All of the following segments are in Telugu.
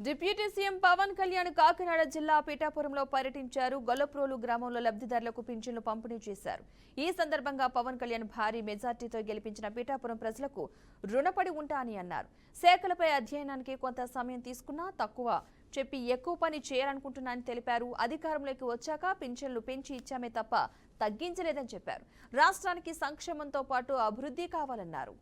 డిప్యూటీ సీఎం పవన్ కళ్యాణ్ కాకినాడ జిల్లా పీఠాపురంలో పర్యటించారు. గొల్లప్రోలు గ్రామంలో లబ్ధిదారులకు పింఛన్లు పంపిణీ చేశారు. ఈ సందర్భంగా పవన్ కళ్యాణ్ భారీ మెజార్టీతో గెలిపించిన పీఠాపురం ప్రజలకు రుణపడి ఉంటానని అన్నారు. శాఖలపై అధ్యయనానికి కొంత సమయం తీసుకున్నా తక్కువ చెప్పి ఎక్కువ పని చేయాలనుకుంటున్నానని తెలిపారు. అధికారంలోకి వచ్చాక పింఛన్లు పెంచి ఇచ్చామే తప్ప తగ్గించలేదని చెప్పారు. రాష్ట్రానికి సంక్షేమంతో పాటు అభివృద్ధి కావాలన్నారు.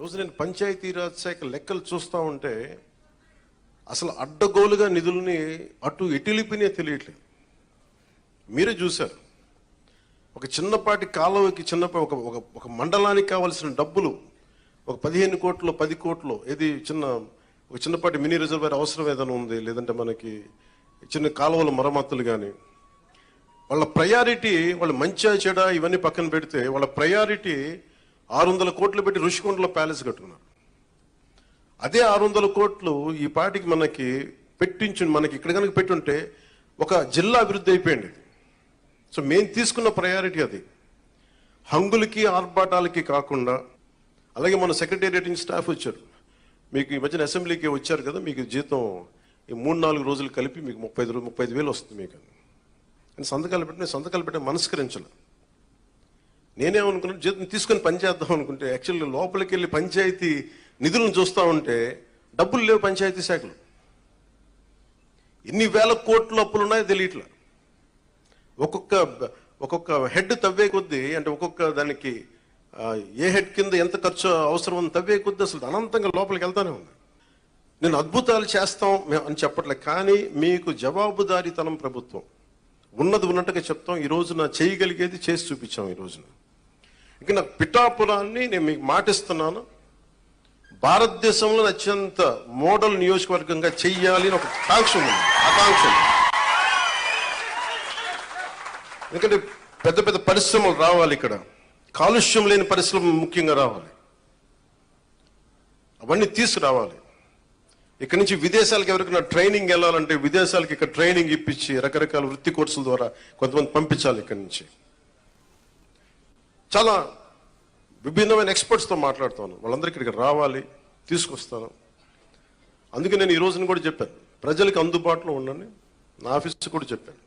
రోజు నేను పంచాయతీరాజ్ శాఖ లెక్కలు చూస్తూ ఉంటే అసలు అడ్డగోలుగా నిధుల్ని అటు ఎటులిపినే తెలియట్లేదు. మీరే చూశారు, ఒక చిన్నపాటి కాలువకి ఒక మండలానికి కావాల్సిన డబ్బులు ఒక 15 కోట్లు 10 కోట్లు ఏది ఒక చిన్నపాటి మినీ రిజర్వేర్ అవసరం ఏదైనా ఉంది, లేదంటే మనకి చిన్న కాలువల మరమ్మతులు కానీ వాళ్ళ ప్రయారిటీ, వాళ్ళ మంచి చెడ ఇవన్నీ పక్కన పెడితే వాళ్ళ ప్రయారిటీ 600 కోట్లు పెట్టి ఋషికొండలో ప్యాలెస్ కట్టుకున్నారు. అదే 600 కోట్లు ఈ పాటికి మనకి ఇక్కడ కనుక పెట్టుంటే ఒక జిల్లా అభివృద్ధి అయిపోయింది. సో మేము తీసుకున్న ప్రయారిటీ అది. హంగులకి ఆర్భాటాలకి కాకుండా, అలాగే మన సెక్రటేరియట్ నుంచి స్టాఫ్ వచ్చారు. మీకు ఈ మధ్యన అసెంబ్లీకి వచ్చారు కదా, మీకు జీతం ఈ 3-4 రోజులు కలిపి మీకు 35,000 వస్తుంది మీకు. నేను సంతకాలు పెట్టి మనస్కరించాలి. నేనేమనుకున్నాను, జీతం తీసుకొని పని చేద్దాం అనుకుంటే యాక్చువల్గా లోపలికి వెళ్ళి పంచాయతీ నిధులను చూస్తూ ఉంటే డబ్బులు లేవు. పంచాయతీ శాఖలు ఎన్ని వేల కోట్ల అప్పులు ఉన్నాయో తెలియట్లా. ఒక్కొక్క హెడ్ తవ్వే కొద్దీ, అంటే ఒక్కొక్క దానికి ఏ హెడ్ కింద ఎంత ఖర్చు అవసరం అని తవ్వే కొద్దీ అసలు అనంతంగా లోపలికి వెళ్తానే ఉంది. నేను అద్భుతాలు చేస్తాం అని చెప్పట్లే, కానీ మీకు జవాబుదారీతనం ప్రభుత్వం ఉన్నట్టుగా చెప్తాం. ఈ రోజున చేయగలిగేది చేసి చూపించాం. ఈ రోజున ఇక నాకు పిఠాపురాన్ని నేను మీకు మాటిస్తున్నాను, భారతదేశంలో అత్యంత మోడల్ నియోజకవర్గంగా చెయ్యాలి అని ఒక ఆకాంక్ష ఉంది. ఎందుకంటే పెద్ద పెద్ద పరిశ్రమలు రావాలి, ఇక్కడ కాలుష్యం లేని పరిశ్రమలు ముఖ్యంగా రావాలి, అవన్నీ తీసుకురావాలి. ఇక్కడ నుంచి విదేశాలకు ఎవరికైనా ట్రైనింగ్ వెళ్ళాలంటే విదేశాలకి ఇక్కడ ట్రైనింగ్ ఇప్పించి రకరకాల వృత్తి కోర్సుల ద్వారా కొంతమంది పంపించాలి. ఇక్కడి నుంచి చాలా విభిన్నమైన ఎక్స్పర్ట్స్తో మాట్లాడుతాను, వాళ్ళందరికీ ఇక్కడికి రావాలి, తీసుకొస్తాను. అందుకే నేను ఈ రోజున కూడా చెప్పాను, ప్రజలకు అందుబాటులో ఉండండి. నా ఆఫీస్ కూడా చెప్పాను.